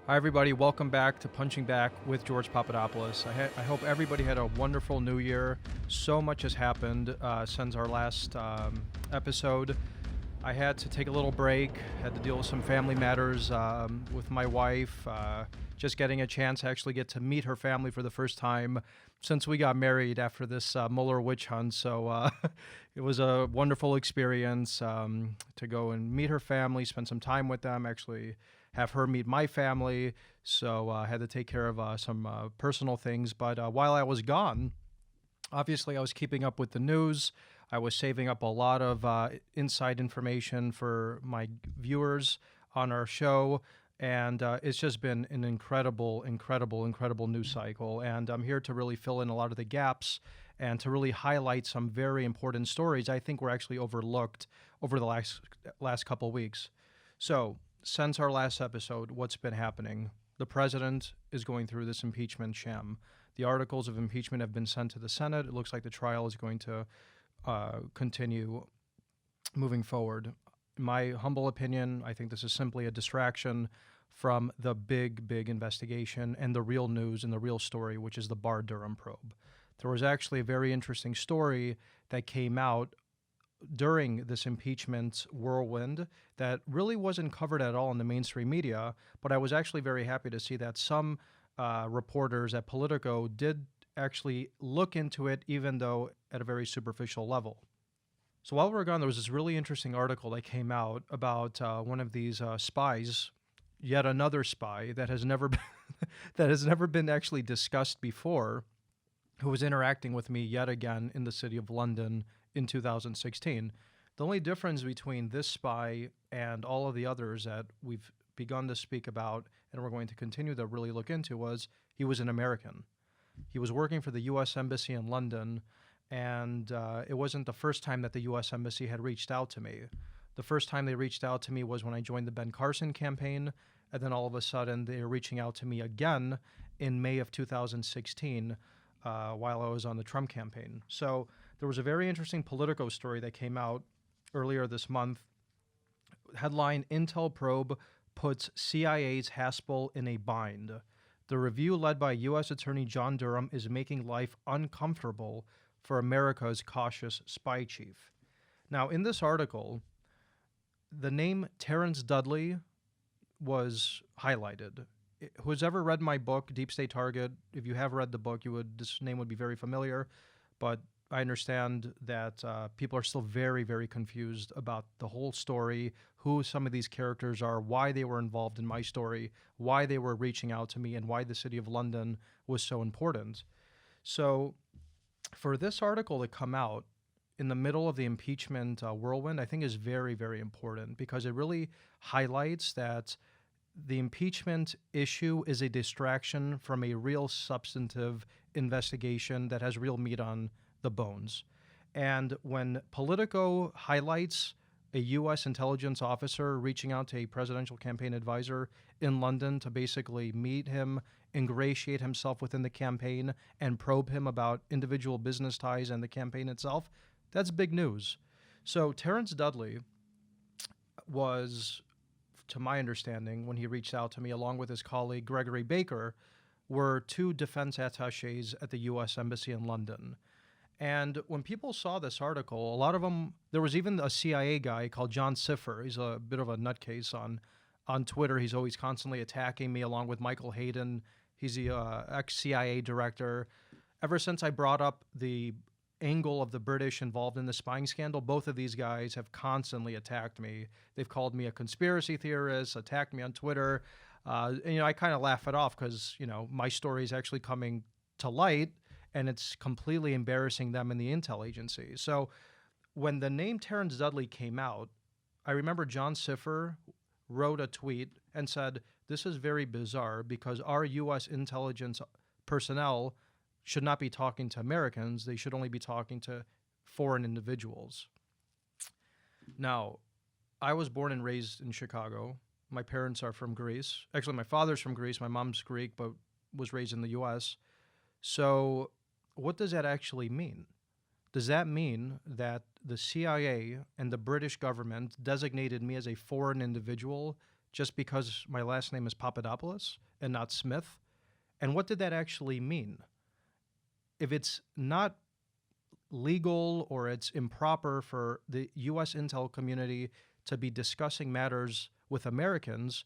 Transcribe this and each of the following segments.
Hi, everybody. Welcome back to Punching Back with George Papadopoulos. I hope everybody had a wonderful new year. So much has happened since our last episode. I had to take a little break, had to deal with some family matters with my wife, just getting a chance to actually get to meet her family for the first time since we got married after this Mueller witch hunt. So it was a wonderful experience to go and meet her family, spend some time with them, actually have her meet my family. So I had to take care of some personal things. But while I was gone, obviously I was keeping up with the news. I was saving up a lot of inside information for my viewers on our show. And it's just been an incredible news cycle. And I'm here to really fill in a lot of the gaps and to really highlight some very important stories I think were actually overlooked over the last couple of weeks. So, since our last episode, what's been happening? The president is going through this impeachment sham. The articles of impeachment have been sent to the Senate. It looks like the trial is going to continue moving forward. In my humble opinion, I think this is simply a distraction from the big investigation and the real news and the real story, which is the Durham Probe. There was actually a very interesting story that came out during this impeachment whirlwind that really wasn't covered at all in the mainstream media, but I was actually very happy to see that some reporters at Politico did actually look into it, even though at a very superficial level. So while we were gone, there was this really interesting article that came out about one of these spies, yet another spy that has never been that has never been actually discussed before, who was interacting with me yet again in the city of London in 2016. The only difference between this spy and all of the others that we've begun to speak about and we're going to continue to really look into was he was an American. He was working for the U.S. Embassy in London, and it wasn't the first time that the U.S. Embassy had reached out to me. The first time they reached out to me was when I joined the Ben Carson campaign, and then all of a sudden they were reaching out to me again in May of 2016 while I was on the Trump campaign. So there was a very interesting Politico story that came out earlier this month. Headline, Intel Probe puts CIA's Haspel in a bind. The review led by U.S. Attorney John Durham is making life uncomfortable for America's cautious spy chief. Now, in this article, the name Terrence Dudley was highlighted. Who's ever read my book, Deep State Target, if you have read the book, this name would be very familiar, but I understand that people are still very confused about the whole story, who some of these characters are, why they were involved in my story, why they were reaching out to me, and why the city of London was so important. So for this article to come out in the middle of the impeachment whirlwind, I think is very important because it really highlights that the impeachment issue is a distraction from a real substantive investigation that has real meat on the bones. And when Politico highlights a U.S. intelligence officer reaching out to a presidential campaign advisor in London to basically meet him, ingratiate himself within the campaign, and probe him about individual business ties and the campaign itself, that's big news. So Terrence Dudley was, to my understanding, when he reached out to me, along with his colleague Gregory Baker, were two defense attaches at the U.S. Embassy in London. And when people saw this article, a lot of them, there was even a CIA guy called John Cipher. He's a bit of a nutcase on Twitter. He's always constantly attacking me, along with Michael Hayden. He's the ex-CIA director. Ever since I brought up the angle of the British involved in the spying scandal, both of these guys have constantly attacked me. They've called me a conspiracy theorist, attacked me on Twitter. And, I kind of laugh it off because, my story is actually coming to light, and it's completely embarrassing them in the intel agency. So when the name Terrence Dudley came out, I remember John Cipher wrote a tweet and said, "This is very bizarre because our U.S. intelligence personnel should not be talking to Americans. They should only be talking to foreign individuals." Now, I was born and raised in Chicago. My parents are from Greece. Actually, my father's from Greece. My mom's Greek, but was raised in the U.S. So what does that actually mean? Does that mean that the CIA and the British government designated me as a foreign individual just because my last name is Papadopoulos and not Smith? And what did that actually mean? If it's not legal or it's improper for the U.S. intel community to be discussing matters with Americans,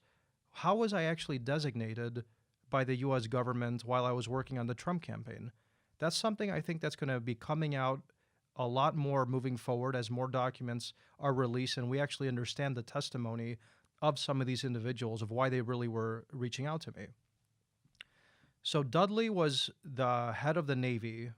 how was I actually designated by the U.S. government while I was working on the Trump campaign? That's something I think that's going to be coming out a lot more moving forward as more documents are released and we actually understand the testimony of some of these individuals of why they really were reaching out to me. So Dudley was the head of the Navy.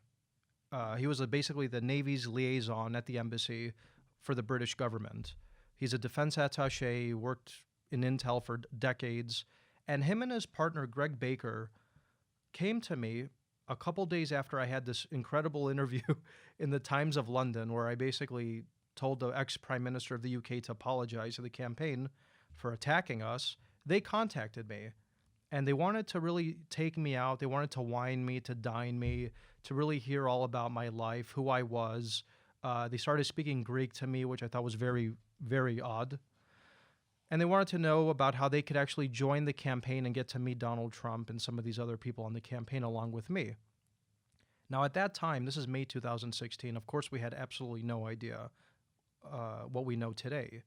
He was basically the Navy's liaison at the embassy for the British government. He's a defense attaché, worked in intel for decades, and him and his partner, Greg Baker, came to me a couple days after I had this incredible interview in the Times of London, where I basically told the ex-prime minister of the UK to apologize to the campaign for attacking us. They contacted me, and they wanted to really take me out. They wanted to wine me, to dine me, to really hear all about my life, who I was. They started speaking Greek to me, which I thought was very, very odd. And they wanted to know about how they could actually join the campaign and get to meet Donald Trump and some of these other people on the campaign along with me. Now, at that time, this is May 2016, of course, we had absolutely no idea what we know today.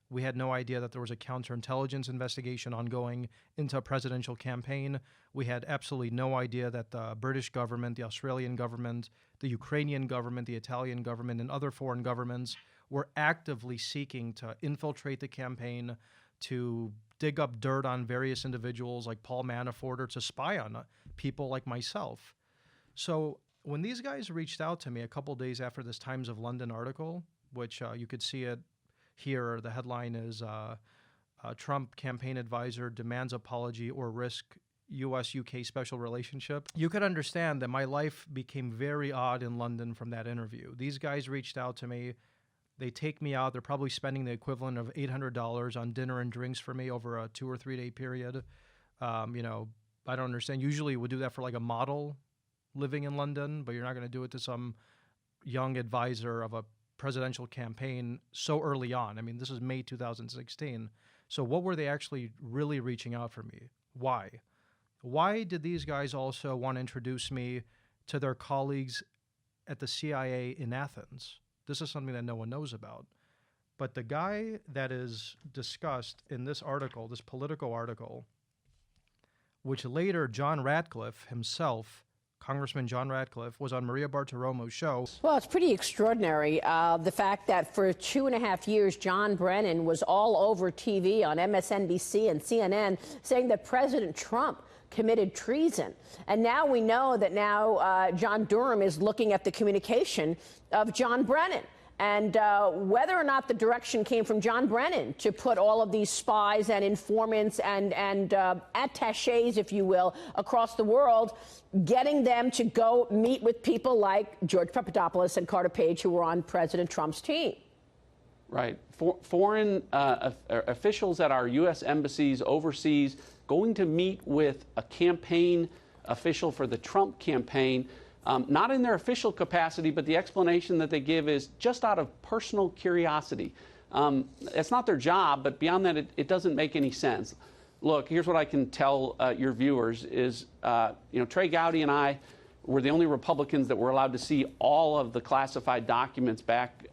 We had no idea that there was a counterintelligence investigation ongoing into a presidential campaign. We had absolutely no idea that the British government, the Australian government, the Ukrainian government, the Italian government, and other foreign governments were actively seeking to infiltrate the campaign, to dig up dirt on various individuals like Paul Manafort, or to spy on people like myself. So when these guys reached out to me a couple days after this Times of London article, which you could see it here, the headline is Trump campaign advisor demands apology or risk U.S.-UK special relationship. You could understand that my life became very odd in London from that interview. These guys reached out to me. They take me out. They're probably spending the equivalent of $800 on dinner and drinks for me over a 2 or 3 day period. I don't understand. Usually you would do that for like a model living in London, but you're not going to do it to some young advisor of a presidential campaign so early on. I mean, this is May 2016. So what were they actually really reaching out for me? Why? Why did these guys also want to introduce me to their colleagues at the CIA in Athens? This is something that no one knows about. But the guy that is discussed in this article, this Politico article, which later John Ratcliffe himself, Congressman John Ratcliffe, was on Maria Bartiromo's show. Well, it's pretty extraordinary, the fact that for 2.5 years, John Brennan was all over TV on MSNBC and CNN saying that President Trump committed treason. And now we know that John Durham is looking at the communication of John Brennan. And whether or not the direction came from John Brennan to put all of these spies and informants and attachés, if you will, across the world, getting them to go meet with people like George Papadopoulos and Carter Page, who were on President Trump's team. Right. Foreign officials at our U.S. embassies overseas going to meet with a campaign official for the Trump campaign, not in their official capacity, but the explanation that they give is just out of personal curiosity. It's not their job, but beyond that, it doesn't make any sense. Look, here's what I can tell your viewers is, Trey Gowdy and I were the only Republicans that were allowed to see all of the classified documents back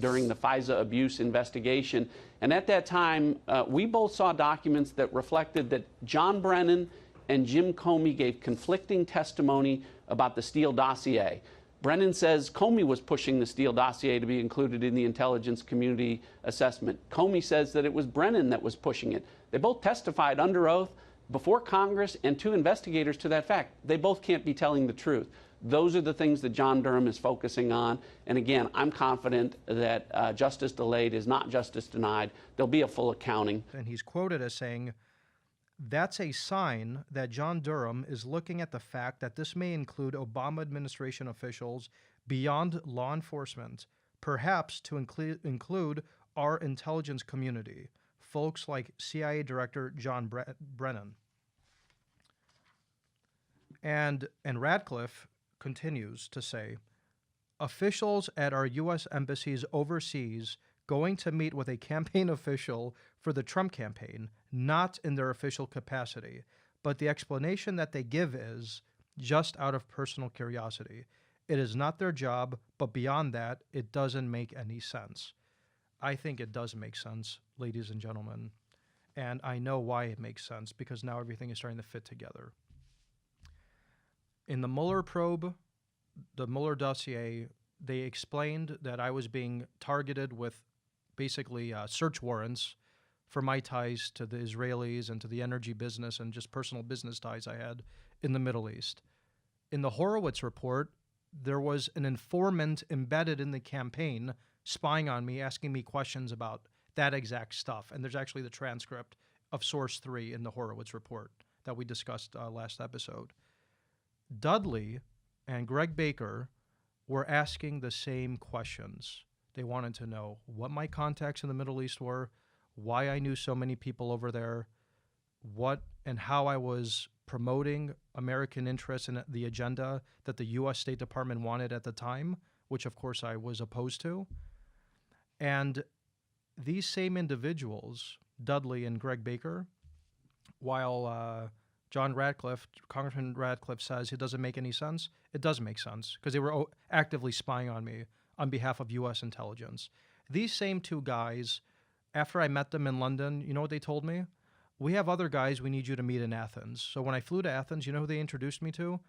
during the FISA abuse investigation. And at that time, we both saw documents that reflected that John Brennan and Jim Comey gave conflicting testimony about the Steele dossier. Brennan says Comey was pushing the Steele dossier to be included in the intelligence community assessment. Comey says that it was Brennan that was pushing it. They both testified under oath before Congress and to investigators to that fact. They both can't be telling the truth. Those are the things that John Durham is focusing on. And again, I'm confident that justice delayed is not justice denied. There'll be a full accounting. And he's quoted as saying, "That's a sign that John Durham is looking at the fact that this may include Obama administration officials beyond law enforcement, perhaps to include our intelligence community, folks like CIA Director John Brennan." And Radcliffe continues to say, "Officials at our U.S. embassies overseas going to meet with a campaign official for the Trump campaign, not in their official capacity. But the explanation that they give is just out of personal curiosity. It is not their job, but beyond that, it doesn't make any sense. I think it does make sense, ladies and gentlemen. And I know why it makes sense, because now everything is starting to fit together. In the Mueller probe, the Mueller dossier, they explained that I was being targeted with basically search warrants for my ties to the Israelis and to the energy business and just personal business ties I had in the Middle East. In the Horowitz report, there was an informant embedded in the campaign spying on me, asking me questions about that exact stuff. And there's actually the transcript of Source 3 in the Horowitz report that we discussed last episode. Dudley and Greg Baker were asking the same questions. They wanted to know what my contacts in the Middle East were, why I knew so many people over there, what and how I was promoting American interests in the agenda that the U.S. State Department wanted at the time, which of course I was opposed to. And these same individuals, Dudley and Greg Baker, while Congressman Radcliffe says it doesn't make any sense, it does make sense, because they were actively spying on me on behalf of U.S. intelligence. These same two guys, after I met them in London, you know what they told me? We have other guys we need you to meet in Athens. So when I flew to Athens, you know who they introduced me to?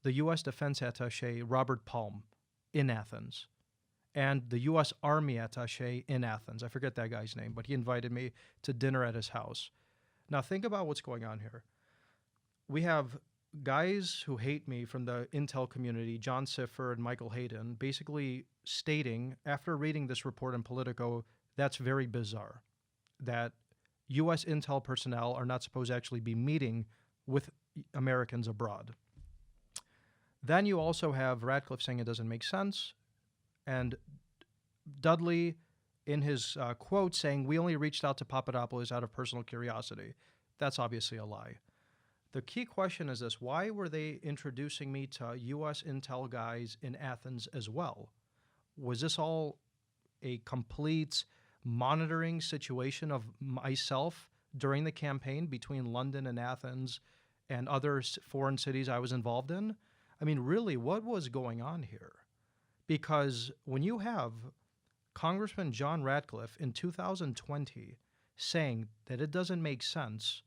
The U.S. Defense Attaché, Robert Palm, in Athens. And the U.S. Army Attaché in Athens. I forget that guy's name, but he invited me to dinner at his house. Now think about what's going on here. We have guys who hate me from the intel community, John Siffer and Michael Hayden, basically stating, after reading this report in Politico, that's very bizarre, that U.S. intel personnel are not supposed to actually be meeting with Americans abroad. Then you also have Radcliffe saying it doesn't make sense, and Dudley, in his quote, saying, we only reached out to Papadopoulos out of personal curiosity. That's obviously a lie. The key question is this: why were they introducing me to U.S. intel guys in Athens as well? Was this all a complete monitoring situation of myself during the campaign between London and Athens and other foreign cities I was involved in? I mean, really, what was going on here? Because when you have Congressman John Radcliffe in 2020 saying that it doesn't make sense,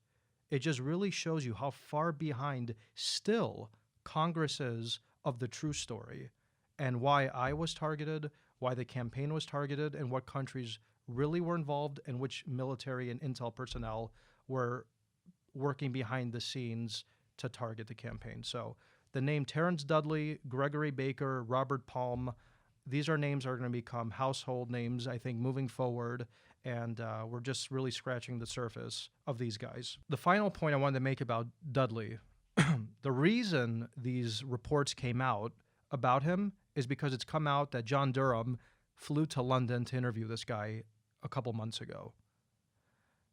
it just really shows you how far behind still Congress is of the true story, and why I was targeted, why the campaign was targeted, and what countries really were involved, and which military and intel personnel were working behind the scenes to target the campaign. So the name Terrence Dudley, Gregory Baker, Robert Palm, these are names that are going to become household names, I think, moving forward, and we're just really scratching the surface of these guys. The final point I wanted to make about Dudley, the reason these reports came out about him is because it's come out that John Durham flew to London to interview this guy a couple months ago.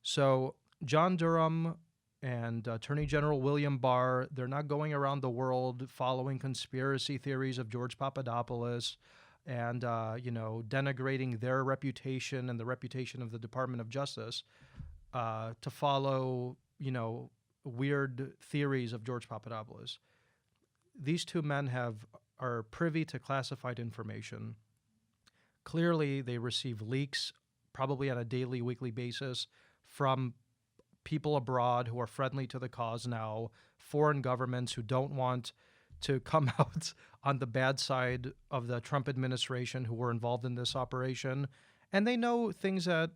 So John Durham and Attorney General William Barr, they're not going around the world following conspiracy theories of George Papadopoulos and, denigrating their reputation and the reputation of the Department of Justice to follow, weird theories of George Papadopoulos. These two men are privy to classified information. Clearly, they receive leaks, probably on a daily, weekly basis, from people abroad who are friendly to the cause now, foreign governments who don't want to come out on the bad side of the Trump administration who were involved in this operation. And they know things that,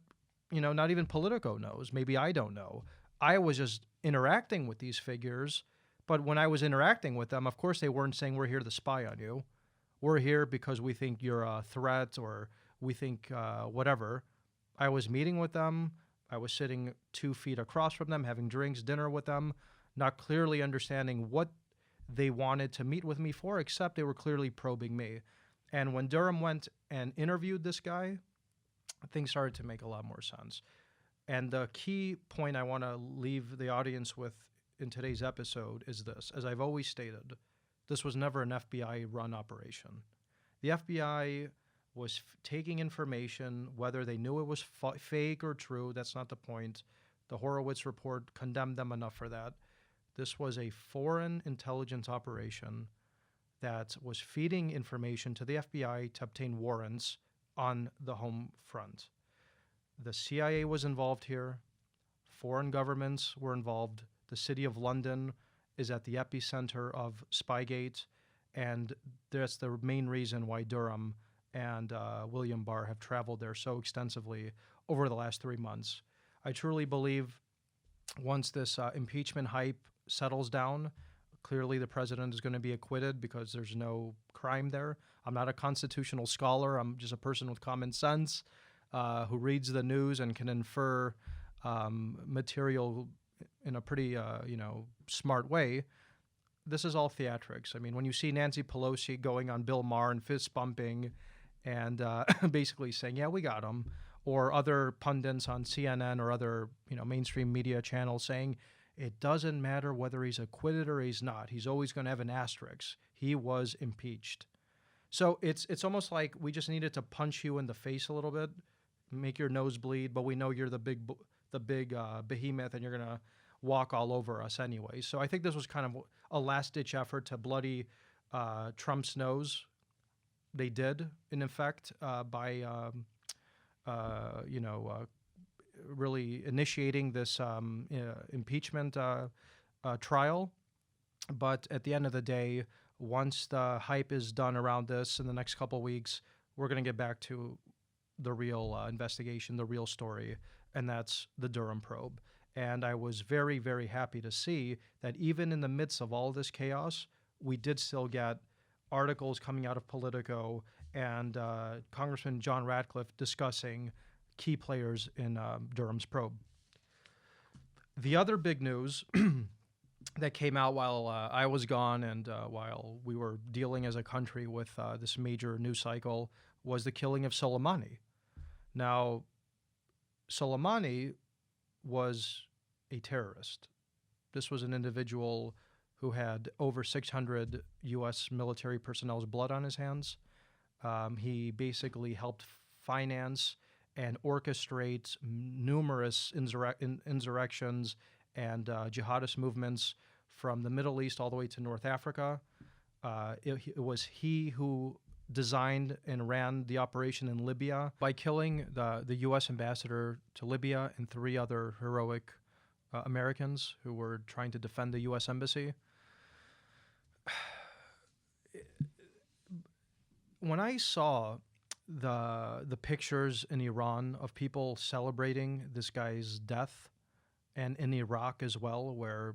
not even Politico knows. Maybe I don't know. I was just interacting with these figures, but when I was interacting with them, of course they weren't saying, we're here to spy on you. We're here because we think you're a threat, or we think whatever. I was meeting with them. I was sitting 2 feet across from them, having drinks, dinner with them, not clearly understanding what they wanted to meet with me for, except they were clearly probing me. And when Durham went and interviewed this guy, things started to make a lot more sense. And the key point I want to leave the audience with in today's episode is this. As I've always stated, this was never an FBI-run operation. The FBI was taking information, whether they knew it was fake or true. That's not the point. The Horowitz report condemned them enough for that. This was a foreign intelligence operation that was feeding information to the FBI to obtain warrants on the home front. The CIA was involved here. Foreign governments were involved. The City of London is at the epicenter of Spygate, and that's the main reason why Durham and William Barr have traveled there so extensively over the last 3 months. I truly believe once this impeachment hype settles down, clearly the president is going to be acquitted because there's no crime there. I'm not a constitutional scholar. I'm just a person with common sense who reads the news and can infer material in a pretty, smart way. This is all theatrics. I mean, when you see Nancy Pelosi going on Bill Maher and fist bumping and basically saying, yeah, we got him, or other pundits on CNN or other, mainstream media channels saying, it doesn't matter whether he's acquitted or he's not. He's always going to have an asterisk. He was impeached. So it's almost like we just needed to punch you in the face a little bit, make your nose bleed, but we know you're the big behemoth and you're going to walk all over us anyway. So I think this was kind of a last-ditch effort to bloody Trump's nose. They did, in effect, by really initiating this impeachment trial. But at the end of the day, once the hype is done around this in the next couple of weeks, we're going to get back to the real investigation, the real story, and that's the Durham Probe. And I was very, very happy to see that even in the midst of all this chaos, we did still get articles coming out of Politico and Congressman John Ratcliffe discussing key players in Durham's probe. The other big news that came out while I was gone and while we were dealing as a country with this major news cycle was the killing of Soleimani. Now, Soleimani was a terrorist. This was an individual who had over 600 U.S. military personnel's blood on his hands. He basically helped finance and orchestrate numerous insurrections and jihadist movements from the Middle East all the way to North Africa. It was he who designed and ran the operation in Libya by killing the U.S. ambassador to Libya and 3 other heroic Americans who were trying to defend the U.S. embassy. When I saw the pictures in Iran of people celebrating this guy's death, and in Iraq as well, where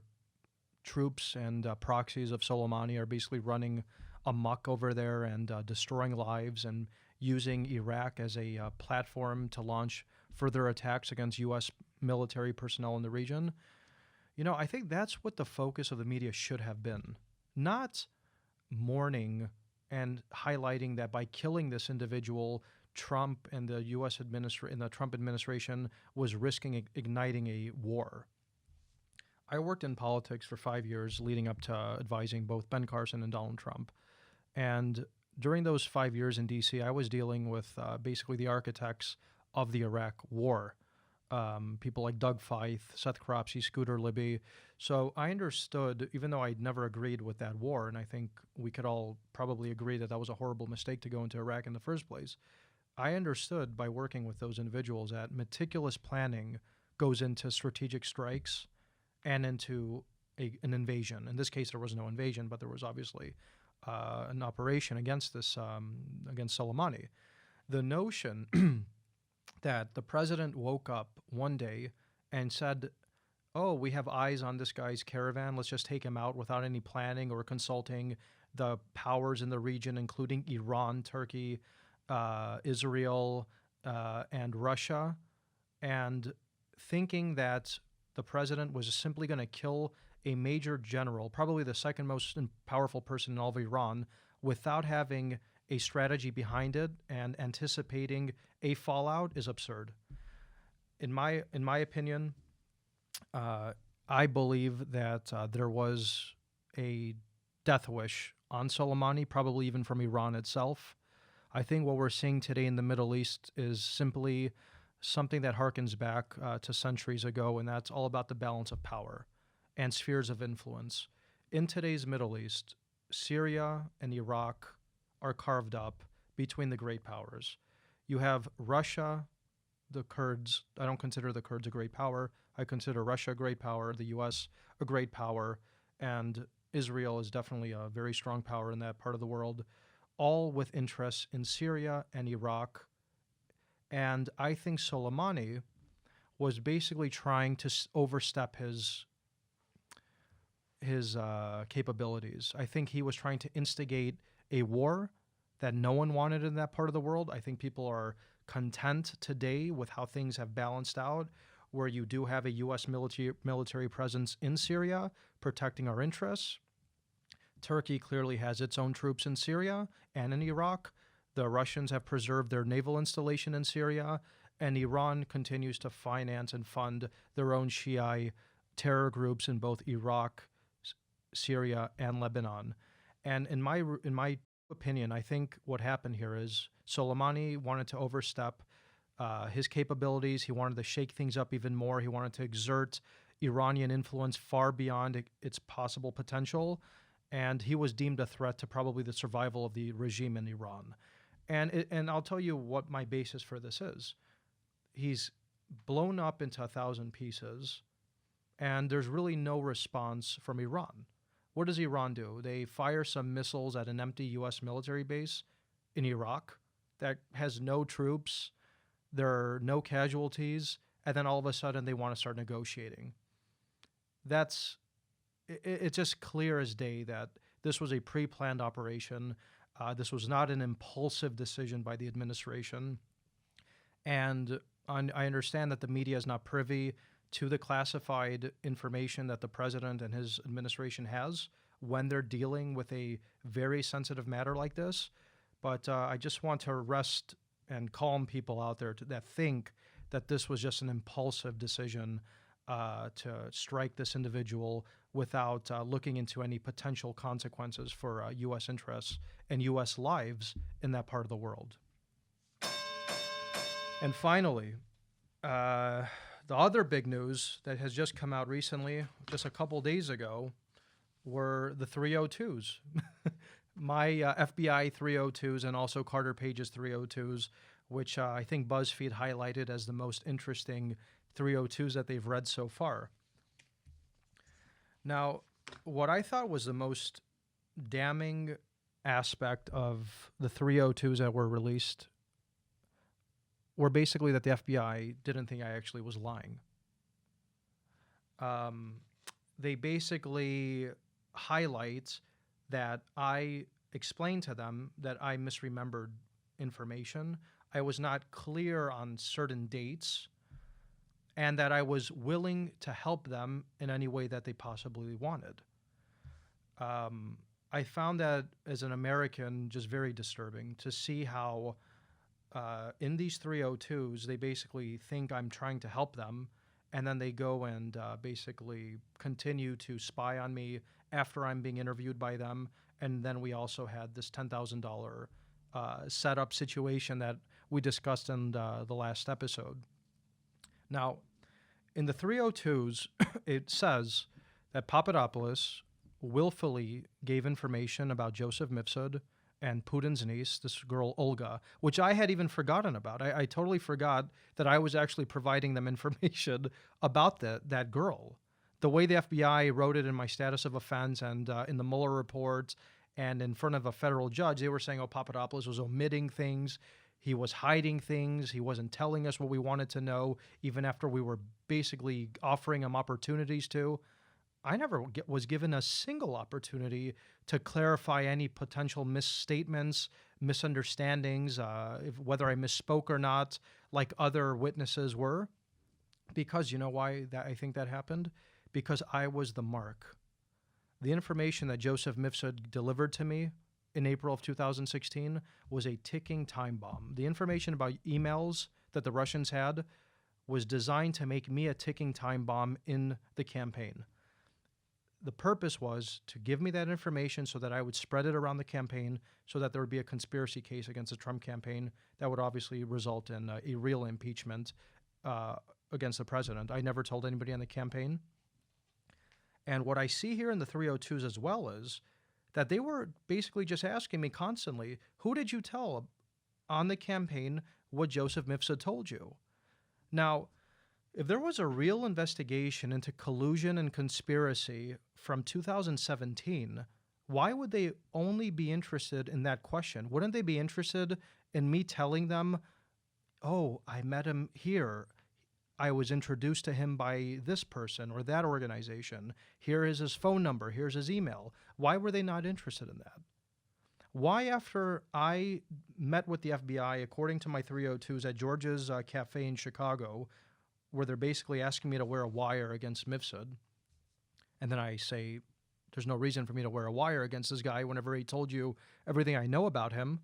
troops and proxies of Soleimani are basically running amok over there and destroying lives and using Iraq as a platform to launch further attacks against U.S. military personnel in the region. I think that's what the focus of the media should have been. Not mourning and highlighting that by killing this individual, Trump and the U.S. the Trump administration was risking igniting a war. I worked in politics for 5 years leading up to advising both Ben Carson and Donald Trump. And during those 5 years in D.C., I was dealing with basically the architects of the Iraq War. People like Doug Feith, Seth Cropsey, Scooter Libby. So I understood, even though I'd never agreed with that war, and I think we could all probably agree that that was a horrible mistake to go into Iraq in the first place, I understood by working with those individuals that meticulous planning goes into strategic strikes and into an invasion. In this case, there was no invasion, but there was obviously an operation against against Soleimani. The notion that the president woke up one day and said, oh, we have eyes on this guy's caravan, let's just take him out without any planning or consulting the powers in the region, including Iran, Turkey, Israel, and Russia, and thinking that the president was simply going to kill a major general, probably the second most powerful person in all of Iran, without having a strategy behind it and anticipating a fallout is absurd. In my opinion, I believe that there was a death wish on Soleimani, probably even from Iran itself. I think what we're seeing today in the Middle East is simply something that harkens back to centuries ago, and that's all about the balance of power and spheres of influence. In today's Middle East, Syria and Iraq are carved up between the great powers. You have Russia, the Kurds. I don't consider the Kurds a great power. I consider Russia a great power, the U.S. a great power, and Israel is definitely a very strong power in that part of the world, all with interests in Syria and Iraq. And I think Soleimani was basically trying to overstep his capabilities. I think he was trying to instigate a war that no one wanted in that part of the world. I think people are content today with how things have balanced out, where you do have a U.S. military presence in Syria protecting our interests. Turkey clearly has its own troops in Syria and in Iraq. The Russians have preserved their naval installation in Syria, and Iran continues to finance and fund their own Shiite terror groups in both Iraq, Syria, and Lebanon. And in my opinion, I think what happened here is Soleimani wanted to overstep his capabilities. He wanted to shake things up even more. He wanted to exert Iranian influence far beyond its possible potential, and he was deemed a threat to probably the survival of the regime in Iran. And I'll tell you what my basis for this is. He's blown up into 1,000 pieces, and there's really no response from Iran. What does Iran do? They fire some missiles at an empty U.S. military base in Iraq that has no troops, there are no casualties, and then all of a sudden they want to start negotiating. It's just clear as day that this was a pre-planned operation. This was not an impulsive decision by the administration. And I understand that the media is not privy to the classified information that the president and his administration has when they're dealing with a very sensitive matter like this. But I just want to rest and calm people out there that think that this was just an impulsive decision to strike this individual without looking into any potential consequences for U.S. interests and U.S. lives in that part of the world. And finally, the other big news that has just come out recently, just a couple days ago, were the 302s. My FBI 302s and also Carter Page's 302s, which I think BuzzFeed highlighted as the most interesting 302s that they've read so far. Now, what I thought was the most damning aspect of the 302s that were released were basically that the FBI didn't think I actually was lying. They basically highlight that I explained to them that I misremembered information. I was not clear on certain dates, and that I was willing to help them in any way that they possibly wanted. I found that as an American just very disturbing to see how in these 302s, they basically think I'm trying to help them, and then they go and basically continue to spy on me after I'm being interviewed by them. And then we also had this $10,000 setup situation that we discussed in the last episode. Now, in the 302s, it says that Papadopoulos willfully gave information about Joseph Mifsud and Putin's niece, this girl Olga, which I had even forgotten about. I totally forgot that I was actually providing them information about that girl. The way the FBI wrote it in my status of offense and in the Mueller report and in front of a federal judge, they were saying, oh, Papadopoulos was omitting things. He was hiding things. He wasn't telling us what we wanted to know, even after we were basically offering him opportunities to. I never was given a single opportunity to clarify any potential misstatements, misunderstandings, whether I misspoke or not, like other witnesses were. Because you know why I think that happened? Because I was the mark. The information that Joseph Mifsud delivered to me in April of 2016 was a ticking time bomb. The information about emails that the Russians had was designed to make me a ticking time bomb in the campaign. the purpose was to give me that information so that I would spread it around the campaign so that there would be a conspiracy case against the Trump campaign that would obviously result in a real impeachment against the president. I never told anybody on the campaign. And what I see here in the 302s as well is that they were basically just asking me constantly, who did you tell on the campaign what Joseph Mifsud told you? Now, if there was a real investigation into collusion and conspiracy from 2017, why would they only be interested in that question? Wouldn't they be interested in me telling them, oh, I met him here. I was introduced to him by this person or that organization. Here is his phone number. Here's his email. Why were they not interested in that? Why, after I met with the FBI, according to my 302s at George's Cafe in Chicago, where they're basically asking me to wear a wire against Mifsud, and then I say, there's no reason for me to wear a wire against this guy whenever he told you everything I know about him,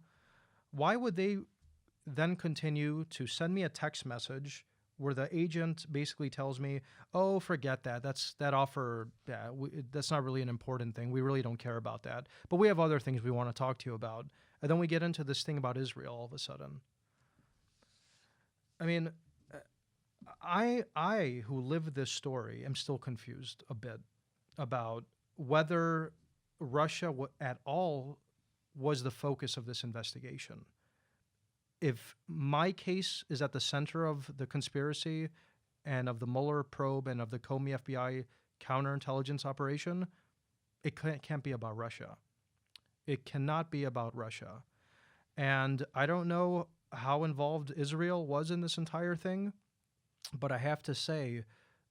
why would they then continue to send me a text message where the agent basically tells me, oh, forget that. That offer, that's not really an important thing. We really don't care about that. But we have other things we want to talk to you about. And then we get into this thing about Israel all of a sudden. I mean, I who lived this story, am still confused a bit about whether Russia at all was the focus of this investigation. If my case is at the center of the conspiracy and of the Mueller probe and of the Comey FBI counterintelligence operation, it can't be about Russia. It cannot be about Russia. And I don't know how involved Israel was in this entire thing, but I have to say,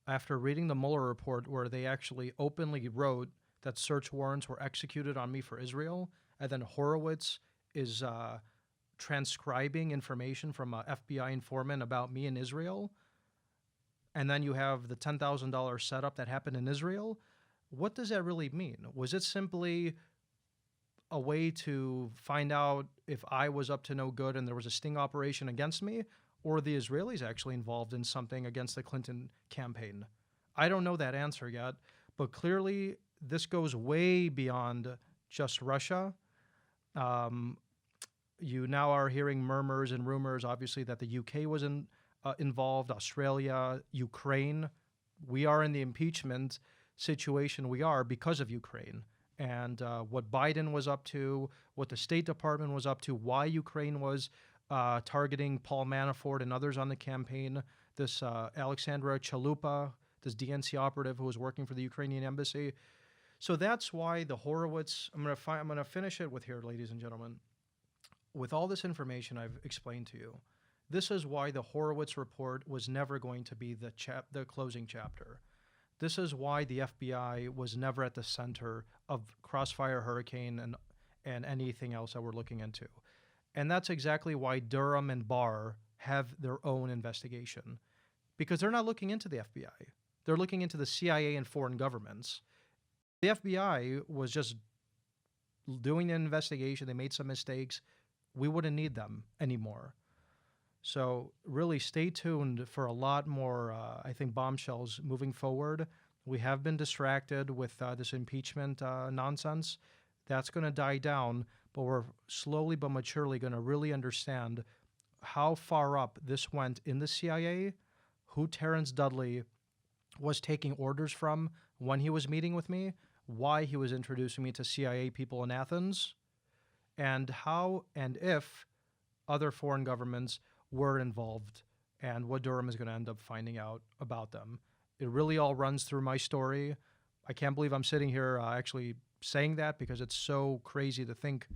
after reading the Mueller report where they actually openly wrote that search warrants were executed on me for Israel, and then Horowitz is transcribing information from an FBI informant about me in Israel, and then you have the $10,000 setup that happened in Israel, what does that really mean? Was it simply a way to find out if I was up to no good and there was a sting operation against me, or are the Israelis actually involved in something against the Clinton campaign? I don't know that answer yet, but clearly this goes way beyond just Russia. You now are hearing murmurs and rumors, obviously, that the UK was involved, Australia, Ukraine. We are in the impeachment situation we are because of Ukraine. And what Biden was up to, what the State Department was up to, why Ukraine was targeting Paul Manafort and others on the campaign, this Alexandra Chalupa, this DNC operative who was working for the Ukrainian embassy. So that's why the Horowitz, I'm going to finish it with here, ladies and gentlemen. With all this information I've explained to you, this is why the Horowitz report was never going to be the closing chapter. This is why the FBI was never at the center of Crossfire Hurricane and anything else that we're looking into. And that's exactly why Durham and Barr have their own investigation, because they're not looking into the FBI. They're looking into the CIA and foreign governments. The FBI was just doing an investigation. They made some mistakes. We wouldn't need them anymore. So really stay tuned for a lot more, I think, bombshells moving forward. We have been distracted with this impeachment nonsense. That's going to die down, but we're slowly but maturely going to really understand how far up this went in the CIA, who Terrence Dudley was taking orders from when he was meeting with me, why he was introducing me to CIA people in Athens, and how and if other foreign governments were involved, and what Durham is going to end up finding out about them. It really all runs through my story. I can't believe I'm sitting here actually saying that, because it's so crazy to think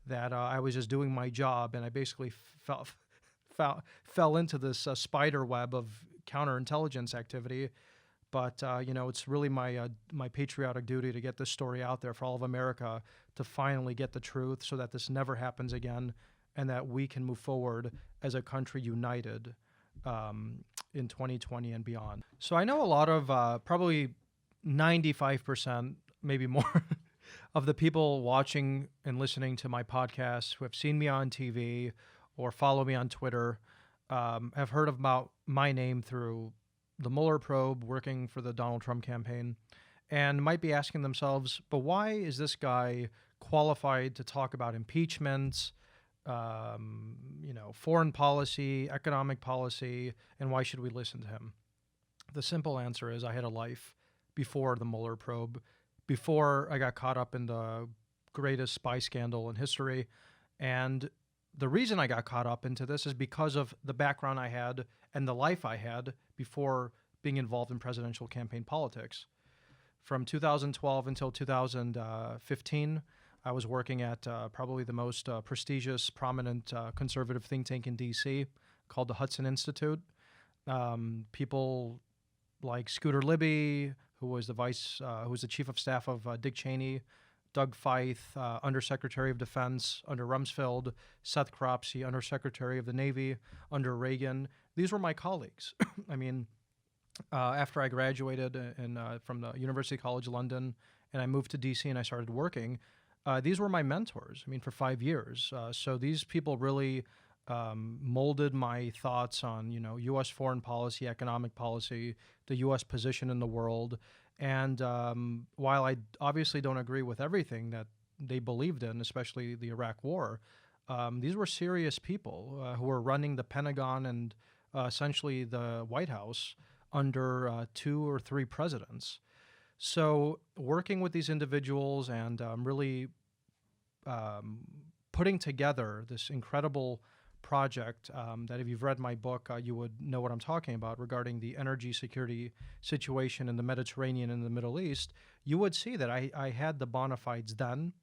that I was just doing my job and I basically fell into this spider web of counterintelligence activity. But, it's really my patriotic duty to get this story out there for all of America, to finally get the truth so that this never happens again and that we can move forward as a country united in 2020 and beyond. So I know a lot of, probably 95%, maybe more, of the people watching and listening to my podcast who have seen me on TV or follow me on Twitter have heard about my name through the Mueller probe, working for the Donald Trump campaign. and might be asking themselves, but why is this guy qualified to talk about impeachments, foreign policy, economic policy, and why should we listen to him? The simple answer is I had a life before the Mueller probe, before I got caught up in the greatest spy scandal in history. And the reason I got caught up into this is because of the background I had and the life I had before being involved in presidential campaign politics. From 2012 until 2015, I was working at probably the most prestigious, prominent conservative think tank in D.C. called the Hudson Institute. People like Scooter Libby, who was the chief of staff of Dick Cheney, Doug Feith, Undersecretary of Defense under Rumsfeld, Seth Kropsky, Undersecretary of the Navy under Reagan. These were my colleagues. I mean, after I graduated from the University College London and I moved to D.C. and I started working, these were my mentors, I mean, for 5 years. So these people really molded my thoughts on, U.S. foreign policy, economic policy, the U.S. position in the world. And while I obviously don't agree with everything that they believed in, especially the Iraq War, these were serious people who were running the Pentagon and essentially the White House under 2 or 3 presidents. So working with these individuals and really putting together this incredible project that if you've read my book, you would know what I'm talking about regarding the energy security situation in the Mediterranean and the Middle East, you would see that I had the bona fides then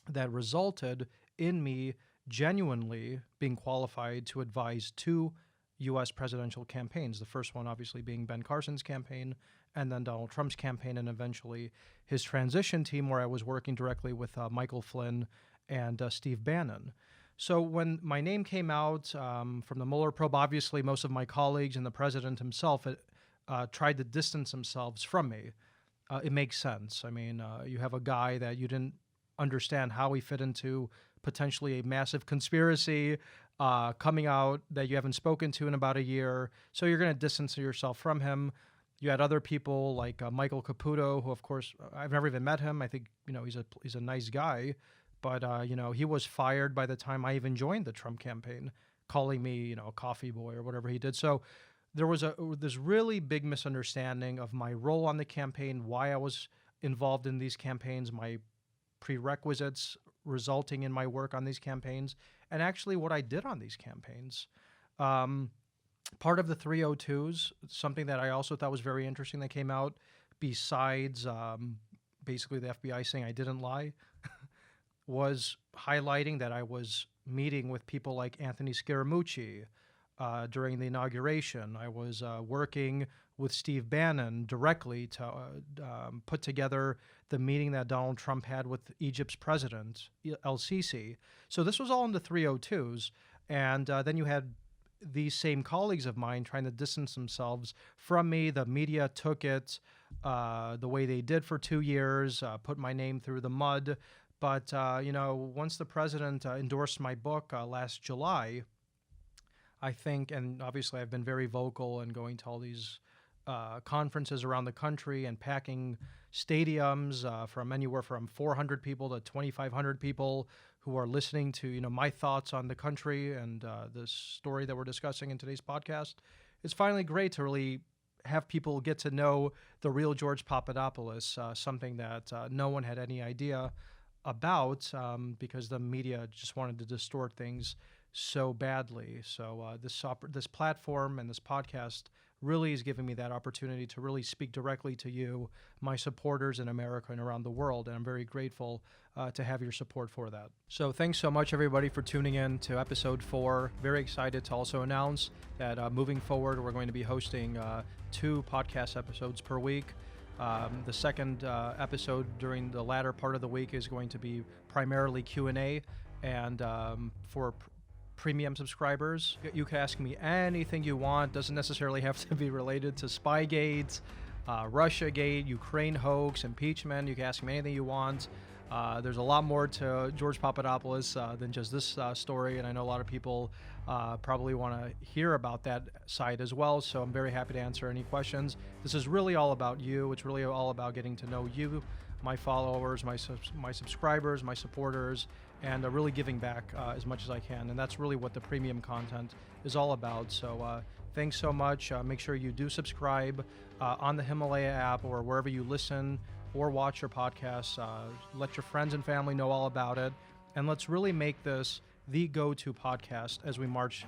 that resulted in me genuinely being qualified to advise 2 U.S. presidential campaigns. The first one obviously being Ben Carson's campaign, and then Donald Trump's campaign, and eventually his transition team, where I was working directly with Michael Flynn and Steve Bannon. So when my name came out from the Mueller probe, obviously most of my colleagues and the president himself tried to distance themselves from me. It makes sense. I mean, you have a guy that you didn't understand how he fit into potentially a massive conspiracy coming out that you haven't spoken to in about a year. So you're going to distance yourself from him. You had other people like Michael Caputo, who, of course, I've never even met him. I think, he's a nice guy. But, he was fired by the time I even joined the Trump campaign, calling me, a coffee boy or whatever he did. So there was this really big misunderstanding of my role on the campaign, why I was involved in these campaigns, my prerequisites resulting in my work on these campaigns, and actually what I did on these campaigns. Part of the 302s, something that I also thought was very interesting that came out, besides basically the FBI saying I didn't lie, was highlighting that I was meeting with people like Anthony Scaramucci during the inauguration. I was working with Steve Bannon directly to put together the meeting that Donald Trump had with Egypt's president, El-Sisi. So this was all in the 302s. And then you had these same colleagues of mine trying to distance themselves from me. The media took it the way they did for 2 years, put my name through the mud. But, once the president endorsed my book last July, I think, and obviously I've been very vocal and going to all these conferences around the country and packing stadiums from anywhere from 400 people to 2,500 people who are listening to, my thoughts on the country and the story that we're discussing in today's podcast. It's finally great to really have people get to know the real George Papadopoulos, something that no one had any idea about because the media just wanted to distort things so badly. So this platform and this podcast really is giving me that opportunity to really speak directly to you, my supporters in America and around the world, and I'm very grateful to have your support for that. So thanks so much, everybody, for tuning in to episode 4. Very excited to also announce that moving forward, we're going to be hosting 2 podcast episodes per week. The second episode during the latter part of the week is going to be primarily Q&A, and for premium subscribers, you can ask me anything you want. Doesn't necessarily have to be related to Spygate, Russiagate, Ukraine hoax, impeachment. You can ask me anything you want. There's a lot more to George Papadopoulos than just this story, and I know a lot of people probably want to hear about that side as well. So I'm very happy to answer any questions. This is really all about you. It's really all about getting to know you, my followers, my subscribers, my supporters, and really giving back as much as I can. And that's really what the premium content is all about. So thanks so much. Make sure you do subscribe on the Himalaya app or wherever you listen or watch your podcasts. Let your friends and family know all about it. And let's really make this the go-to podcast as we march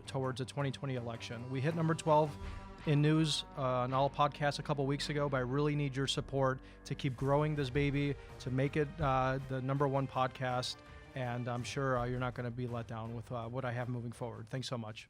towards the 2020 election. We hit number 12 in news on all podcasts a couple weeks ago, but I really need your support to keep growing this baby, to make it the number one podcast, and I'm sure you're not going to be let down with what I have moving forward. Thanks so much.